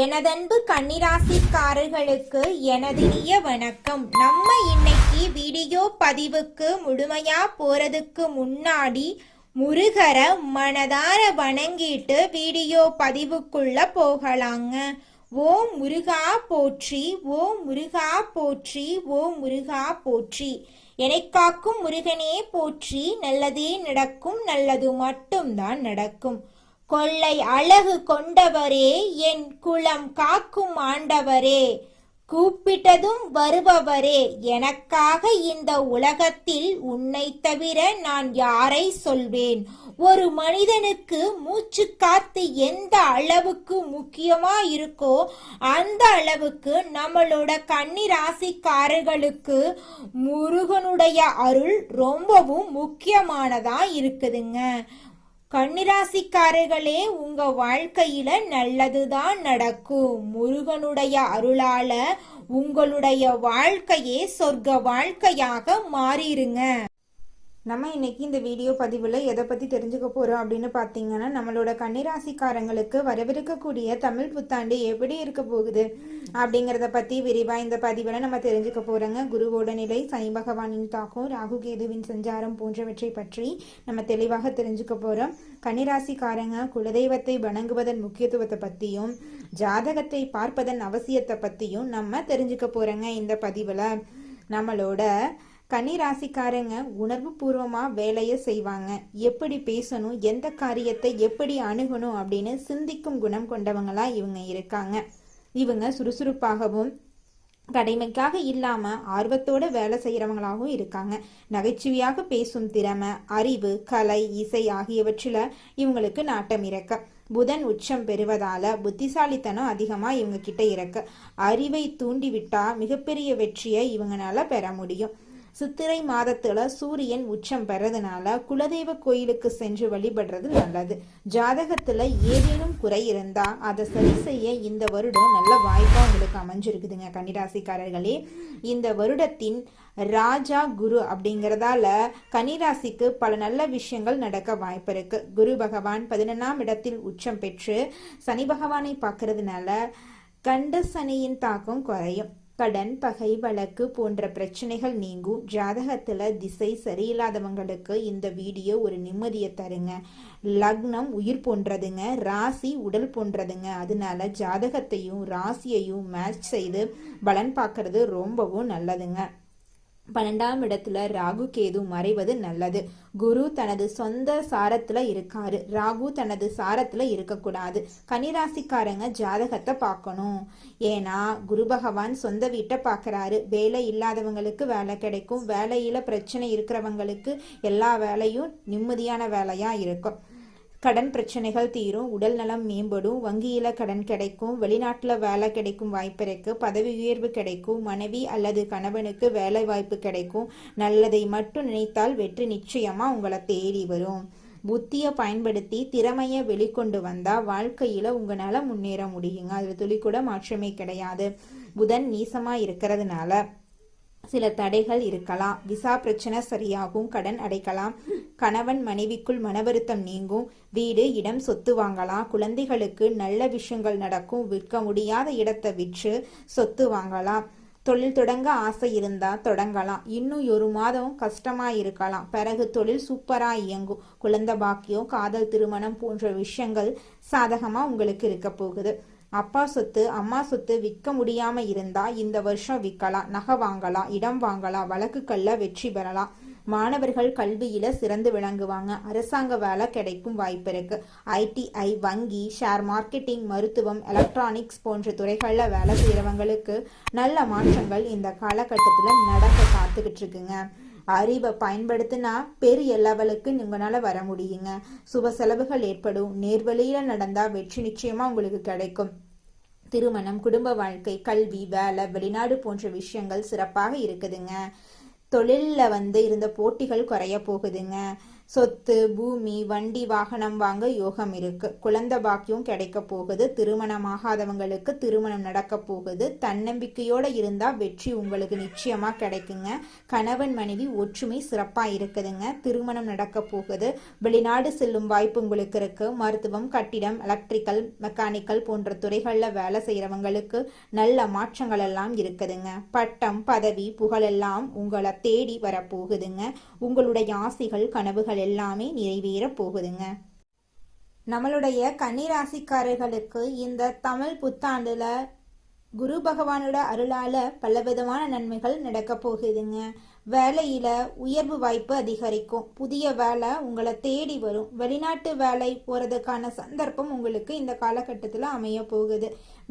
எனதன்பு கன்னிராசிக்காரர்களுக்கு எனதினிய வணக்கம். நம்ம இன்னைக்கு வீடியோ பதிவுக்கு முழுமையா போறதுக்கு முன்னாடி முருகர மனதார வணங்கிட்டு வீடியோ பதிவுக்குள்ள போகலாங்க. ஓம் முருகா போற்றி, ஓம் முருகா போற்றி, ஓம் முருகா போற்றி. என்னை காக்கும் முருகனே போற்றி. நல்லதே நடக்கும், நல்லது மட்டும்தான் நடக்கும். கொள்ளை அழகு கொண்டவரே, என் குலம் காக்கும் ஆண்டவரே, கூப்பிட்டதும் வருபவரே, எனக்காக இந்த உலகத்தில் உன்னை தவிர நான் யாரை சொல்வேன்? ஒரு மனிதனுக்கு மூச்சு காத்து எந்த அளவுக்கு முக்கியமா இருக்கோ அந்த அளவுக்கு நம்மளோட கன்னி ராசிக்காரர்களுக்கு முருகனுடைய அருள் ரொம்பவும் முக்கியமானதா இருக்குதுங்க. கன்னிராசிக்காரர்களே, உங்க வாழ்க்கையில நல்லதுதான் நடக்கும். முருகனுடைய அருளால உங்களுடைய வாழ்க்கையே சொர்க்க வாழ்க்கையாக மாறிடுங்க. நம்ம இன்னைக்கு இந்த வீடியோ பதிவில் எதை பற்றி தெரிஞ்சுக்க போகிறோம் அப்படின்னு பார்த்தீங்கன்னா, நம்மளோட கன்னிராசிக்காரங்களுக்கு வரவிருக்கக்கூடிய தமிழ் புத்தாண்டு எப்படி இருக்க போகுது அப்படிங்கிறத பற்றி விரிவாக இந்த பதிவில் நம்ம தெரிஞ்சுக்க போகிறோங்க. குருவோட நிலை, சனி பகவானின் தாக்கம், ராகு கேதுவின் சஞ்சாரம் போன்றவற்றை பற்றி நம்ம தெளிவாக தெரிஞ்சுக்க போகிறோம். கன்னிராசிக்காரங்க குலதெய்வத்தை வணங்குவதன் முக்கியத்துவத்தை பற்றியும் ஜாதகத்தை பார்ப்பதன் அவசியத்தை பற்றியும் நம்ம தெரிஞ்சுக்க போகிறோங்க. இந்த பதிவில் நம்மளோட கன்னிராசிக்காரங்க உணர்வு பூர்வமா வேலையை செய்வாங்க. எப்படி பேசணும், எந்த காரியத்தை எப்படி அணுகணும் அப்படின்னு சிந்திக்கும் குணம் கொண்டவங்களா இவங்க இருக்காங்க. இவங்க சுறுசுறுப்பாகவும் கடமைக்காக இல்லாம ஆர்வத்தோட வேலை செய்யறவங்களாகவும் இருக்காங்க. நகைச்சுவையாக பேசும் திறமை, அறிவு, கலை, இசை ஆகியவற்றில இவங்களுக்கு நாட்டம் இருக்க. புதன் உச்சம் பெறுவதால புத்திசாலித்தனம் அதிகமா இவங்க கிட்ட இருக்க. அறிவை தூண்டிவிட்டா மிகப்பெரிய வெற்றியை இவங்களால பெற முடியும். சித்திரை மாதத்துல சூரியன் உச்சம் பெறதுனால குலதெய்வ கோயிலுக்கு சென்று வழிபடுறது நல்லது. ஜாதகத்துல ஏதேனும் குறை இருந்தா அதை சரி செய்ய இந்த வருடம் நல்ல வாய்ப்பா உங்களுக்கு அமைஞ்சிருக்குதுங்க. கன்னிராசிக்காரர்களே, இந்த வருடத்தின் ராஜா குரு அப்படிங்கிறதால கன்னிராசிக்கு பல நல்ல விஷயங்கள் நடக்க வாய்ப்பு இருக்கு. குரு பகவான் 11ஆம் இடத்தில் உச்சம் பெற்று சனி பகவானை பார்க்கறதுனால கண்ட சனியின் தாக்கம் குறையும். கடன், பகை, வழக்கு போன்ற பிரச்சனைகள் நீங்கும். ஜாதகத்துல திசை சரியில்லாதவங்களுக்கு இந்த வீடியோ ஒரு நிம்மதியை தருங்க. லக்னம் உயிர் போன்றதுங்க, ராசி உடல் போன்றதுங்க. அதனால ஜாதகத்தையும் ராசியையும் மேட்ச் செய்து பலன் பார்க்கறது ரொம்பவும் நல்லதுங்க. 12ஆம் இடத்துல ராகு கேது மறைவது நல்லது. குரு தனது சொந்த சாரத்துல இருக்காரு, ராகு தனது சாரத்துல இருக்கக்கூடாது. கன்னிராசிக்காரங்க ஜாதகத்தை பார்க்கணும். ஏன்னா குரு பகவான் சொந்த வீட்டை பார்க்கறாரு. வேலை இல்லாதவங்களுக்கு வேலை கிடைக்கும். வேலையில பிரச்சனை இருக்கிறவங்களுக்கு எல்லா வேலையும் நிம்மதியான வேலையா இருக்கும். கடன் பிரச்சனைகள் தீரும். உடல் நலம் மேம்படும். வங்கியில கடன் கிடைக்கும். வெளிநாட்டுல வேலை கிடைக்கும் வாய்ப்பு இருக்கு. பதவி உயர்வு கிடைக்கும். மனைவி அல்லது கணவனுக்கு வேலை வாய்ப்பு கிடைக்கும். நல்லதை மட்டும் நினைத்தால் வெற்றி நிச்சயமா உங்களை தேடி வரும். புத்தியை பயன்படுத்தி திறமையை வெளிக்கொண்டு வந்தா வாழ்க்கையில உங்களால முன்னேற முடியுங்க. அதுல துளி கூட மாற்றமே கிடையாது. புதன் நீசமா இருக்கிறதுனால சில தடைகள் இருக்கலாம். விசா பிரச்சனை சரியாகும். கடன் அடைக்கலாம். கணவன் மனைவிக்குள் மனவருத்தம் நீங்கும். வீடு, இடம், சொத்து வாங்கலாம். குழந்தைகளுக்கு நல்ல விஷயங்கள் நடக்கும். விற்க முடியாத இடத்தை விற்று சொத்து வாங்கலாம். தொழில் தொடங்க ஆசை இருந்தா தொடங்கலாம். இன்னும் ஒரு மாதம் கஷ்டமா இருக்கலாம். பிறகு தொழில் சூப்பரா இயங்கும். குழந்தை பாக்கியம், காதல், திருமணம் போன்ற விஷயங்கள் சாதகமா உங்களுக்கு இருக்க போகுது. அப்பா சொத்து, அம்மா சொத்து விற்க முடியாம இருந்தா இந்த வருஷம் விற்கலாம். நகை வாங்கலாம், இடம் வாங்கலாம். வழக்குகள்ல வெற்றி பெறலாம். மாணவர்கள் கல்வியில சிறந்து விளங்குவாங்க. அரசாங்க வேலை கிடைக்கும் வாய்ப்பு இருக்கு. ஐடிஐ, வங்கி, ஷேர் மார்க்கெட்டிங், மருத்துவம், எலக்ட்ரானிக்ஸ் போன்ற துறைகள்ல வேலை செய்யறவங்களுக்கு நல்ல மாற்றங்கள் இந்த காலகட்டத்துல நடக்க காத்துக்கிட்டு இருக்குங்க. அறிவை பயன்படுத்தினா பெரிய லெவலுக்கு உங்களால வர முடியுங்க. சுப செலவுகள் ஏற்படும். நேர்வழியில நடந்தா வெற்றி நிச்சயமா உங்களுக்கு கிடைக்கும். திருமணம், குடும்ப வாழ்க்கை, கல்வி, வேலை, வெளிநாடு போன்ற விஷயங்கள் சிறப்பாக இருக்குதுங்க. தொழில்ல இருந்த போட்டிகள் குறைய போகுதுங்க. சொத்து, பூமி, வண்டி, வாகனம் வாங்க யோகம் இருக்கு. குழந்தை பாக்கியம் கிடைக்க போகுது. திருமணமாகாதவங்களுக்கு திருமணம் நடக்க போகுது. தன்னம்பிக்கையோட இருந்தா வெற்றி உங்களுக்கு நிச்சயமா கிடைக்குங்க. கணவன் மனைவி ஒற்றுமை சிறப்பா இருக்குதுங்க. திருமணம் நடக்க போகுது. வெளிநாடு செல்லும் வாய்ப்பு உங்களுக்கு இருக்கு. மருத்துவம், கட்டிடம், எலக்ட்ரிக்கல், மெக்கானிக்கல் போன்ற துறைகள்ல வேலை செய்யறவங்களுக்கு நல்ல மாற்றங்கள் எல்லாம் இருக்குதுங்க. பட்டம், பதவி, புகழ் எல்லாம் உங்களை தேடி வரப்போகுதுங்க. உங்களுடைய ஆசைகள், கனவுகள் எல்லாமே நிறைவேற போகுதுங்க. நம்மளுடைய கன்னிராசிக்காரர்களுக்கு இந்த தமிழ் புத்தாண்டுல குரு பகவானோட அருளால பலவிதமான நன்மைகள் நடக்க போகுதுங்க. வேலையில உயர்வு வாய்ப்பு அதிகரிக்கும். புதிய வேலை உங்களை தேடி வரும். வெளிநாட்டு வேலை போறதுக்கான சந்தர்ப்பம் உங்களுக்கு இந்த காலகட்டத்தில் அமைய போகுது.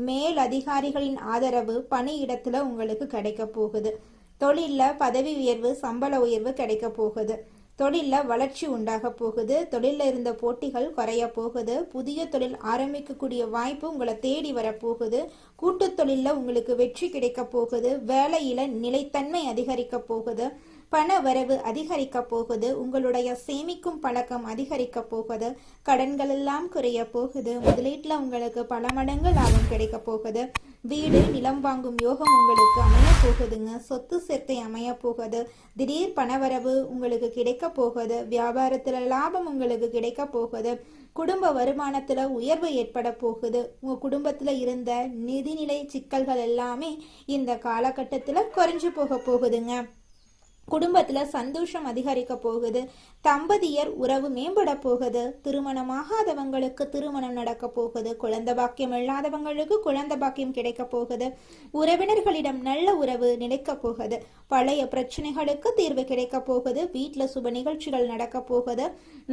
மேல் அதிகாரிகளின் ஆதரவு பணியிடத்துல உங்களுக்கு கிடைக்க போகுது. தொழில்ல பதவி உயர்வு, சம்பள உயர்வு கிடைக்க போகுது. தொழில்ல வளர்ச்சி உண்டாக போகுது. தொழில்ல இருந்த போட்டிகள் குறைய போகுது. புதிய தொழில் ஆரம்பிக்கக்கூடிய வாய்ப்பு உங்களை தேடி வரப்போகுது. கூட்டு தொழில்ல உங்களுக்கு வெற்றி கிடைக்க போகுது. வேலையில நிலைத்தன்மை அதிகரிக்க போகுது. பண வரவு அதிகரிக்க போகுது. உங்களுடைய சேமிக்கும் பழக்கம் அதிகரிக்க போகுது. கடன்கள் எல்லாம் குறைய போகுது. முதலீட்டுல உங்களுக்கு பல மடங்கு லாபம் கிடைக்க போகுது. வீடு, நிலம் வாங்கும் யோகம் உங்களுக்கு அமைய போகுதுங்க. சொத்து சேர்க்கை அமைய போகுது. திடீர் பணவரவு உங்களுக்கு கிடைக்க போகுது. வியாபாரத்துல லாபம் உங்களுக்கு கிடைக்க போகுது. குடும்ப வருமானத்துல உயர்வு ஏற்பட போகுது. உங்க குடும்பத்துல இருந்த நிதிநிலை சிக்கல்கள் எல்லாமே இந்த காலகட்டத்துல குறைஞ்சு போக போகுதுங்க. குடும்பத்துல சந்தோஷம் அதிகரிக்க போகுது. தம்பதியர் உறவு மேம்பட போகுது. திருமணமாகாதவங்களுக்கு திருமணம் நடக்க போகுது. குழந்தை பாக்கியம் இல்லாதவங்களுக்கு குழந்தை பாக்கியம் கிடைக்க போகுது. உறவினர்களிடம் நல்ல உறவு நிலைக்க போகுது. பழைய பிரச்சனைகளுக்கு தீர்வு கிடைக்க போகுது. வீட்டுல சுப நிகழ்ச்சிகள் நடக்க போகுது.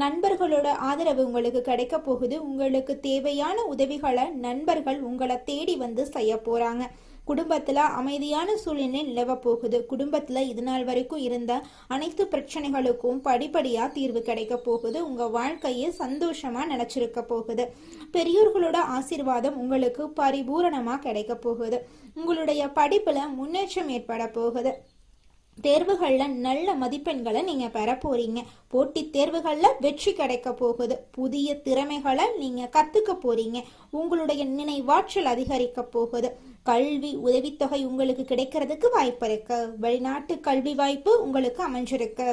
நண்பர்களோட ஆதரவு உங்களுக்கு கிடைக்க போகுது. உங்களுக்கு தேவையான உதவிகளை நண்பர்கள் உங்களை தேடி வந்து செய்ய போறாங்க. குடும்பத்துல அமைதியான சூழ்நிலை நிலவ போகுது. குடும்பத்துல இது நாள் வரைக்கும் இருந்த அனைத்து பிரச்சனைகளுக்கும் படிப்படியா தீர்வு கிடைக்க போகுது. உங்க வாழ்க்கையை சந்தோஷமா நினைச்சிருக்க போகுது. பெரியோர்களோட ஆசீர்வாதம் உங்களுக்கு பரிபூரணமா கிடைக்க போகுது. உங்களுடைய படிப்புல முன்னேற்றம் ஏற்பட போகுது. தேர்வுகள்ல நல்ல மதிப்பெண்களை நீங்க பெற போறீங்க. போட்டித் தேர்வுகள்ல வெற்றி கிடைக்க போகுது. புதிய திறமைகளை நீங்க கத்துக்க போறீங்க. உங்களுடைய நினைவாற்றல் அதிகரிக்க போகுது. கல்வி உதவித்தொகை உங்களுக்கு கிடைக்கிறதுக்கு வாய்ப்பு இருக்கு. வெளிநாட்டு கல்வி வாய்ப்பு உங்களுக்கு அமைஞ்சிருக்கு.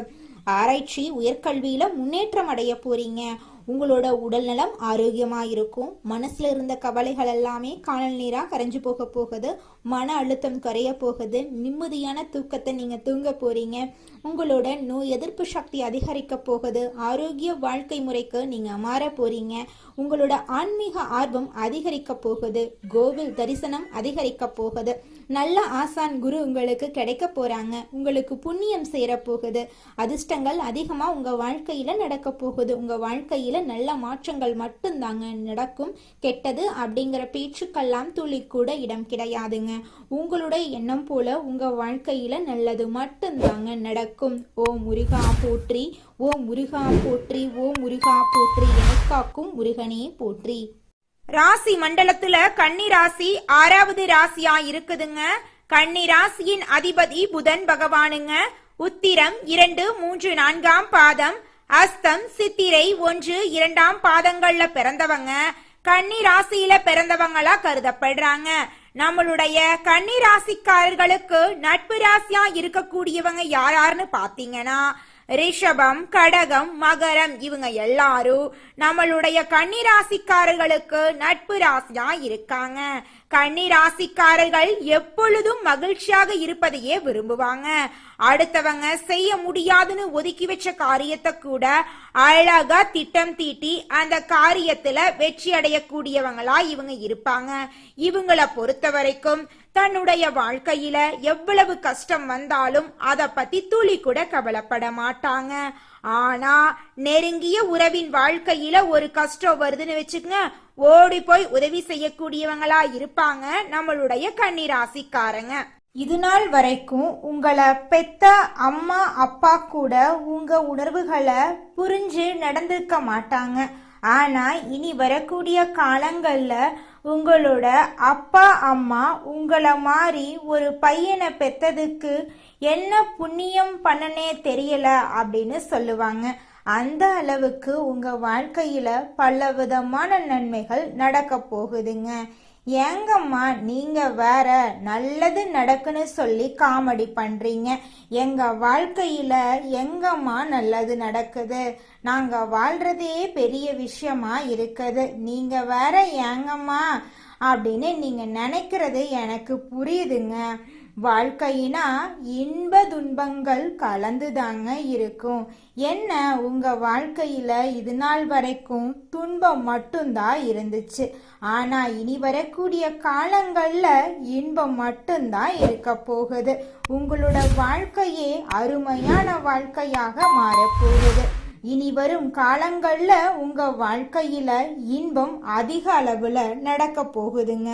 ஆராய்ச்சி, உயர்கல்வியில முன்னேற்றம் அடைய போறீங்க. உங்களோட உடல்நலம் ஆரோக்கியமா இருக்கும். மனசுல இருந்த கவலைகள் எல்லாமே காணல் நீரா கரைஞ்சு போக போகுது. மன அழுத்தம் குறைய போகுது. நிம்மதியான தூக்கத்தை நீங்க தூங்க போறீங்க. உங்களோட நோய் எதிர்ப்பு சக்தி அதிகரிக்க போகுது. ஆரோக்கிய வாழ்க்கை முறைக்கு நீங்க மாற போறீங்க. உங்களோட ஆன்மீக ஆர்வம் அதிகரிக்க போகுது. கோவில் தரிசனம் அதிகரிக்க போகுது. நல்ல ஆசான் குரு உங்களுக்கு கிடைக்க போறாங்க. உங்களுக்கு புண்ணியம் சேர போகுது. அதிர்ஷ்டங்கள் அதிகமா உங்க வாழ்க்கையில நடக்க போகுது. உங்க வாழ்க்கையில நல்ல மாற்றங்கள் மட்டும்தாங்க நடக்கும். கெட்டது அப்படிங்கிற பேச்சுக்கெல்லாம் துளி கூட இடம் கிடையாதுங்க. உங்களுடைய எண்ணம் போல உங்க வாழ்க்கையில நல்லது மட்டும்தாங்க நடக்கும். ஓம் முருகா போற்றி, ஓம் முருகா போற்றி, ஓம் முருகா போற்றி, எனக்காக்கும் முருகனே போற்றி. ராசி மண்டலத்துல கன்னி ராசி 6வது ராசியா இருக்குதுங்க. கன்னி ராசியின் அதிபதி புதன் பகவானுங்க. உத்திரம் 2, 3, 4ஆம் பாதம், அஸ்தம், சித்திரை 1, 2ஆம் பாதங்கள்ல பிறந்தவங்க கன்னி ராசியில பிறந்தவங்களா கருதப்படுறாங்க. நம்மளுடைய கன்னி ராசிக்காரர்களுக்கு நட்பு ராசியா இருக்கக்கூடியவங்க யாருன்னு பாத்தீங்கன்னா ரிஷபம், கடகம், மகரம் இவங்க எல்லாரும் நம்மளுடைய கன்னி ராசிக்காரர்களுக்கு நட்பு ராசியா இருக்காங்க. கன்னி ராசிக்காரர்கள் எப்பொழுதும் மகிழ்ச்சியாக இருப்பதையே விரும்புவாங்க. அடுத்தவங்க செய்ய முடியாதுன்னு ஒதுக்கி வச்ச காரியத்தை கூட அழகா திட்டம் தீட்டி அந்த காரியத்துல வெற்றி அடையக்கூடியவங்களா இவங்க இருப்பாங்க. இவங்களை பொறுத்த வரைக்கும் தன்னுடைய வாழ்க்கையில எவ்வளவு கஷ்டம் வந்தாலும் அத பத்தி துளி கூட கவலைப்பட மாட்டாங்க. ஆனா நெருங்கிய உறவின் வாழ்க்கையில ஒரு கஷ்டம் வருதுன்னு வச்சுக்கங்க, ஓடி போய் உதவி செய்யக்கூடியவங்களா இருப்பாங்க நம்மளுடைய கன்னி ராசிக்காரங்க. இது நாள் வரைக்கும் உங்களை பெத்த அம்மா அப்பா கூட உங்க உணர்வுகளை புரிஞ்சு நடந்திருக்க மாட்டாங்க. ஆனா இனி வரக்கூடிய காலங்கள்ல உங்களோட அப்பா அம்மா உங்களை மாதிரி ஒரு பையனை பெத்ததுக்கு என்ன புண்ணியம் பண்ணனே தெரியல அப்படின்னு சொல்லுவாங்க. அந்த அளவுக்கு உங்க வாழ்க்கையில பல விதமான நன்மைகள் நடக்க போகுதுங்க. ஏங்கம்மா நீங்க வேற நல்லது நடக்குன்னு சொல்லி காமெடி பண்றீங்க? எங்க வாழ்க்கையில எங்கம்மா நல்லது நடக்குது? நாங்க வாழ்றதே பெரிய விஷயமா இருக்குது, நீங்க வேற ஏங்கம்மா அப்படின்னு நீங்க நினைக்கிறது எனக்கு புரியுதுங்க. வாழ்க்கையினா இன்ப துன்பங்கள் கலந்துதாங்க இருக்கும். என்ன உங்க வாழ்க்கையில இது நாள் வரைக்கும் துன்பம் மட்டும்தான் இருந்துச்சு, ஆனா இனி வரக்கூடிய காலங்கள்ல இன்பம் மட்டும்தான் இருக்க போகுது. உங்களோட வாழ்க்கையே அருமையான வாழ்க்கையாக மாறப்போகுது. இனி வரும் காலங்கள்ல உங்க வாழ்க்கையில இன்பம் அதிக அளவுல நடக்க போகுதுங்க.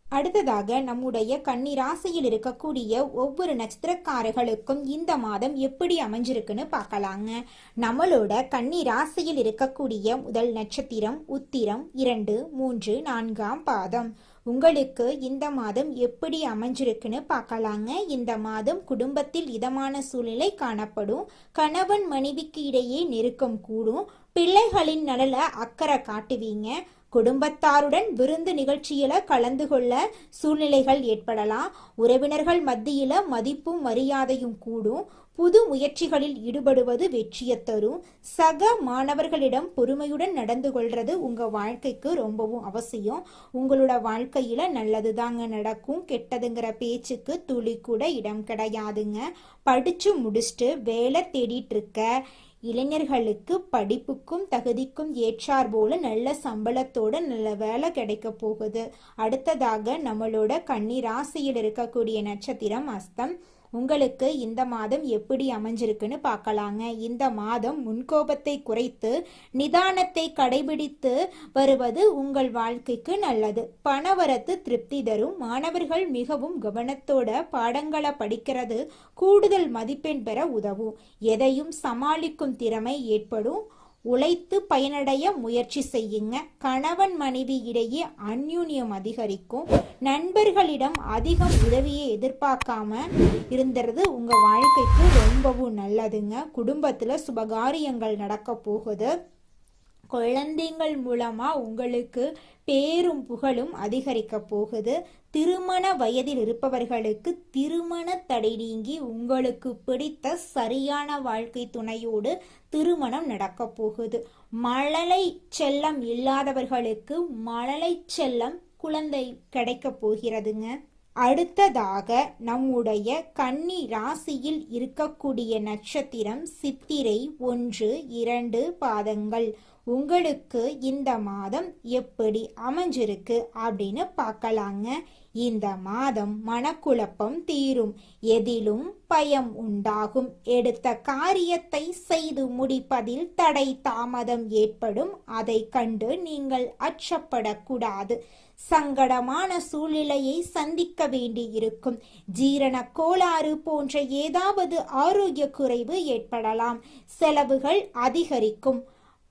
அடுத்ததாக நம்முடைய கன்னி ராசியில் இருக்கக்கூடிய ஒவ்வொரு நட்சத்திரக்காரர்களுக்கும் இந்த மாதம் எப்படி அமைஞ்சிருக்குன்னு பார்க்கலாங்க. நம்மளோட கன்னி ராசியில் இருக்கக்கூடிய முதல் நட்சத்திரம் உத்திரம் 2, 3, 4ஆம் பாதம். உங்களுக்கு இந்த மாதம் எப்படி அமைஞ்சிருக்குன்னு பார்க்கலாங்க. இந்த மாதம் குடும்பத்தில் இதமான சூழ்நிலை காணப்படும். கணவன் மனைவிக்கு இடையே நெருக்கம் கூடும். பிள்ளைகளின் நலல அக்கறை காட்டுவீங்க. குடும்பத்தாருடன் விருந்து நிகழ்ச்சியில கலந்து கொள்ள சூழ்நிலைகள் ஏற்படலாம். உறவினர்கள் மத்தியில மதிப்பும் மரியாதையும் கூடும். புது முயற்சிகளில் ஈடுபடுவது வெற்றியை தரும். சக மாணவர்களிடம் பொறுமையுடன் நடந்து கொள்றது உங்க வாழ்க்கைக்கு ரொம்பவும் அவசியம். உங்களோட வாழ்க்கையில நல்லது தாங்க நடக்கும், கெட்டதுங்கிற பேச்சுக்கு துளி கூட இடம் கிடையாதுங்க. படிச்சு முடிச்சுட்டு வேலை தேடிட்டு இருக்க இளைஞர்களுக்கு படிப்புக்கும் தகுதிக்கும் ஏற்றார் போல நல்ல சம்பளத்தோட நல்ல வேலை கிடைக்க போகுது. அடுத்ததாக நம்மளோட கன்னி ராசியில் இருக்கக்கூடிய நட்சத்திரம் அஸ்தம். உங்களுக்கு இந்த மாதம் எப்படி அமைஞ்சிருக்குன்னு பார்க்கலாங்க. இந்த மாதம் முன்கோபத்தை குறைத்து நிதானத்தை கடைபிடித்து வருவது உங்கள் வாழ்க்கைக்கு நல்லது. பணவரத்து திருப்தி தரும். மாணவர்கள் மிகவும் கவனத்தோட பாடங்களை படிக்கிறது கூடுதல் மதிப்பெண் பெற உதவும். எதையும் சமாளிக்கும் திறமை ஏற்படும். உழைத்து பயனடைய முயற்சி செய்யுங்க. கணவன் மனைவி இடையே அந்யூன்யம் அதிகரிக்கும். நண்பர்களிடம் அதிகம் உதவியை எதிர்பார்க்காம இருந்துறது உங்க வாழ்க்கைக்கு ரொம்பவும் நல்லதுங்க. குடும்பத்துல சுபகாரியங்கள் நடக்க போகுது. குழந்தைகள் மூலமா உங்களுக்கு பேரும் புகழும் அதிகரிக்க போகுது. திருமண வயதில் இருப்பவர்களுக்கு திருமண தடை நீங்கி உங்களுக்கு பிடித்த சரியான வாழ்க்கை துணையோடு திருமணம் நடக்க போகுது. மழலை செல்லம் இல்லாதவர்களுக்கு மழலை செல்லம் குழந்தை கிடைக்க போகிறதுங்க. அடுத்ததாக நம்முடைய கன்னி ராசியில் இருக்கக்கூடிய நட்சத்திரம் சித்திரை 1, 2 பாதங்கள். உங்களுக்கு இந்த மாதம் எப்படி அமைஞ்சிருக்கு அப்படின்னு பார்க்கலாங்க. இந்த மாதம் மனக்குழப்பம் தீரும். எதிலும் பயம் உண்டாகும். எடுத்த காரியத்தை செய்து முடிப்பதில் தடை தாமதம் ஏற்படும். அதை கண்டு நீங்கள் அச்சப்படக்கூடாது. சங்கடமான சூழ்நிலையை சந்திக்க வேண்டி இருக்கும். ஜீரண கோளாறு போன்ற ஏதாவது ஆரோக்கிய குறைவு ஏற்படலாம். செலவுகள் அதிகரிக்கும்.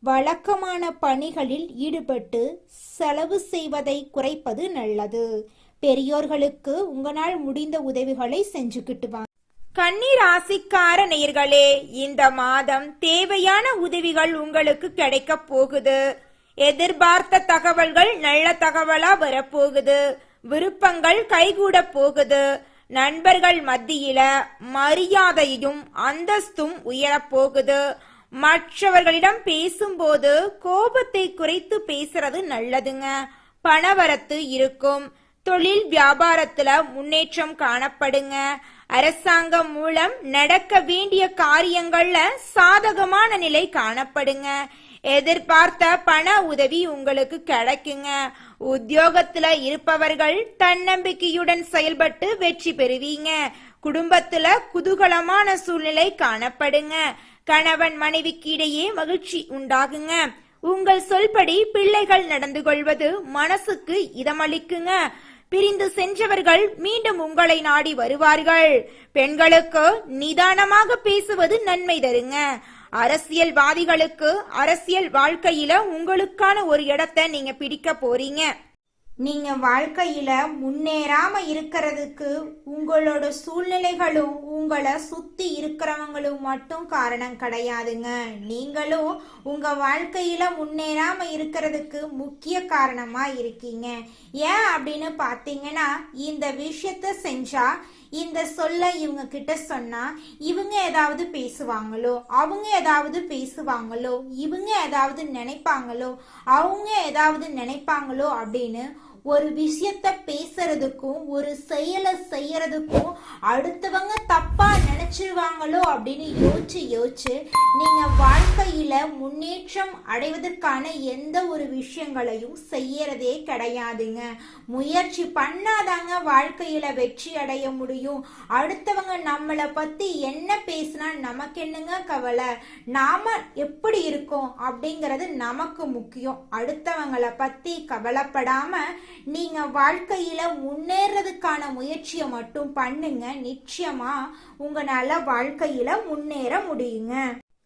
வழக்கமான பணிகளில் ஈடுபட்டு செலவு செய்வதை குறைப்பது நல்லது. பெரியோர்களுக்கு உங்களால் முடிந்த உதவிகளை செஞ்சுக்கிட்டு வாங்க. கன்னி ராசிக்கார நேயர்களே, இந்த மாதம் தேவையான உதவிகள் உங்களுக்கு கிடைக்க போகுது. எதிர்பார்த்த தகவல்கள் நல்ல தகவலா வரப்போகுது. விருப்பங்கள் கைகூட போகுது. நண்பர்கள் மத்தியில மரியாதையும் அந்தஸ்தும் உயரப்போகுது. மற்றவர்களிடம் பேசும்போது கோபத்தை குறைத்து பேசுறது நல்லதுங்க. பணவரத்து இருக்கும். தொழில் வியாபாரத்துல முன்னேற்றம் காணப்படுங்க. அரசாங்கம் மூலம் நடக்க வேண்டிய காரியங்கள்ல சாதகமான நிலை காணப்படுங்க. எதிர்பார்த்த பண உதவி உங்களுக்கு கிடைக்குங்க. உத்தியோகத்துல இருப்பவர்கள் தன்னம்பிக்கையுடன் செயல்பட்டு வெற்றி பெறுவீங்க. குடும்பத்துல குதூகலமான சூழ்நிலை காணப்படுங்க. கணவன் மனைவிக்கு இடையே மகிழ்ச்சி உண்டாகுங்க. உங்கள் சொல்படி பிள்ளைகள் நடந்து கொள்வது மனசுக்கு இதமளிக்குங்க. பிரிந்து சென்றவர்கள் மீண்டும் உங்களை நாடி வருவார்கள். பெண்களுக்கு நிதானமாக பேசுவது நன்மை தருங்க. அரசியல்வாதிகளுக்கு அரசியல் வாழ்க்கையில உங்களுக்கான ஒரு இடத்தை நீங்க பிடிக்க போறீங்க. நீங்க வாழ்க்கையில முன்னேறாம இருக்கிறதுக்கு உங்களோட சூழ்நிலைகளும் உங்களை சுத்தி இருக்கிறவங்களும் மட்டும் காரணம் கிடையாதுங்க. நீங்களும் உங்க வாழ்க்கையில முன்னேறாம இருக்கிறதுக்கு முக்கிய காரணமா இருக்கீங்க. ஏன் அப்படின்னு பாத்தீங்கன்னா, இந்த விஷயத்த செஞ்சா, இந்த சொல்ல இவங்க கிட்ட சொன்னா இவங்க ஏதாவது பேசுவாங்களோ, அவங்க ஏதாவது பேசுவாங்களோ, இவங்க ஏதாவது நினைப்பாங்களோ, அவங்க ஏதாவது நினைப்பாங்களோ அப்படின்னு ஒரு விஷயத்த பேசுறதுக்கும் ஒரு செயலை செய்யறதுக்கும் அடுத்தவங்க தப்பா நினைச்சிருவாங்களோ அப்படின்னு யோசிச்சு நீங்க வாழ்க்கையில முன்னேற்றம் அடைவதற்கான எந்த ஒரு விஷயங்களையும் செய்யறதே கிடையாதுங்க. முயற்சி பண்ணாதாங்க வாழ்க்கையில வெற்றி அடைய முடியும். அடுத்தவங்க நம்மளை பத்தி என்ன பேசினா நமக்கு என்னங்க கவலை? நாம எப்படி இருக்கோம் அப்படிங்கிறது நமக்கு முக்கியம். அடுத்தவங்களை பத்தி கவலைப்படாம நீங்க வாழ்க்கையில முன்னேறதுக்கான முயற்சியை மட்டும் பண்ணுங்க. நிச்சயமா உங்களால வாழ்க்கையில முன்னேற முடியுங்க.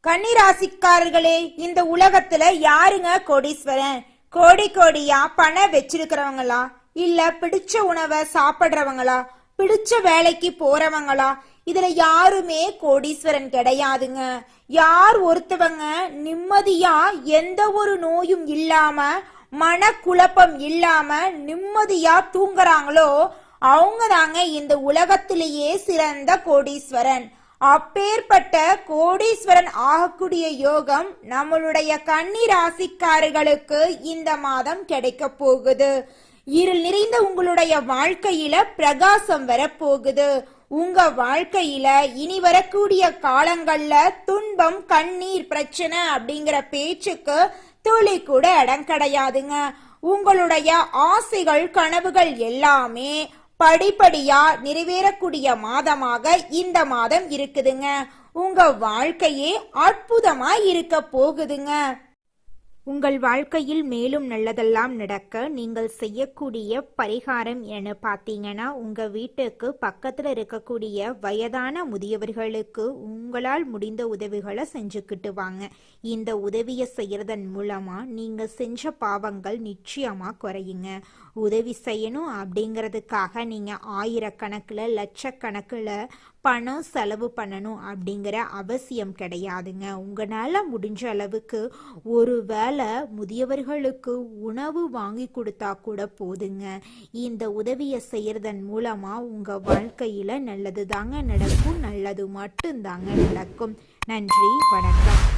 கன்னிராசிக்காரர்களே, இந்த உலகத்துல யாருங்க கோடீஸ்வரன்? கோடி கோடியா பணம் வச்சிருக்கிறவங்களா, இல்ல பிடிச்ச உணவை சாப்பிடுறவங்களா, பிடிச்ச வேலைக்கு போறவங்களா? இதுல யாருமே கோடீஸ்வரன் கிடையாதுங்க. யார் ஒருத்தவங்க நிம்மதியா எந்த ஒரு நோயும் இல்லாம மனக்குழப்பம் இல்லாம நிம்மதியா தூங்குறாங்களோ அவங்க தாங்க இந்த உலகத்திலேயே சிறந்த கோடீஸ்வரன். அப்பேற்பட்ட கோடீஸ்வரன் ஆகக்கூடிய யோகம் நம்மளுடைய கன்னி ராசிக்காரர்களுக்கு இந்த மாதம் கிடைக்க போகுது. இருள் நிறைந்த உங்களுடைய வாழ்க்கையில பிரகாசம் வரப்போகுது. உங்க வாழ்க்கையில இனி வரக்கூடிய காலங்கள்ல துன்பம், கண்ணீர், பிரச்சனை அப்படிங்கிற பேச்சுக்கு துளி கூட இடம் கிடையாதுங்க. உங்களுடைய ஆசைகள், கனவுகள் எல்லாமே படிப்படியா நிறைவேறக்கூடிய மாதமாக இந்த மாதம் இருக்குதுங்க. உங்க வாழ்க்கையே அற்புதமா இருக்க போகுதுங்க. உங்கள் வாழ்க்கையில் மேலும் நல்லதெல்லாம் நடக்க நீங்கள் செய்யக்கூடிய பரிகாரம் என பார்த்தீங்கன்னா, உங்கள் வீட்டுக்கு பக்கத்தில் இருக்கக்கூடிய வயதான முதியவர்களுக்கு உங்களால் முடிந்த உதவிகளை செஞ்சுக்கிட்டு வாங்க. இந்த உதவியை செய்யறதன் மூலமாக நீங்கள் செஞ்ச பாவங்கள் நிச்சயமாக குறையுங்க. உதவி செய்யணும் அப்படிங்கிறதுக்காக நீங்கள் ஆயிரக்கணக்கில் லட்சக்கணக்கில் பணம் செலவு பண்ணணும் அப்படிங்கிற அவசியம் கிடையாதுங்க. உங்களால் முடிஞ்ச அளவுக்கு ஒரு வேளை முதியவர்களுக்கு உணவு வாங்கி கொடுத்தா கூட போதுங்க. இந்த உதவியை செய்யறதன் மூலமாக உங்கள் வாழ்க்கையில் நல்லது தாங்க நடக்கும், நல்லது மட்டும்தாங்க நடக்கும். நன்றி, வணக்கம்.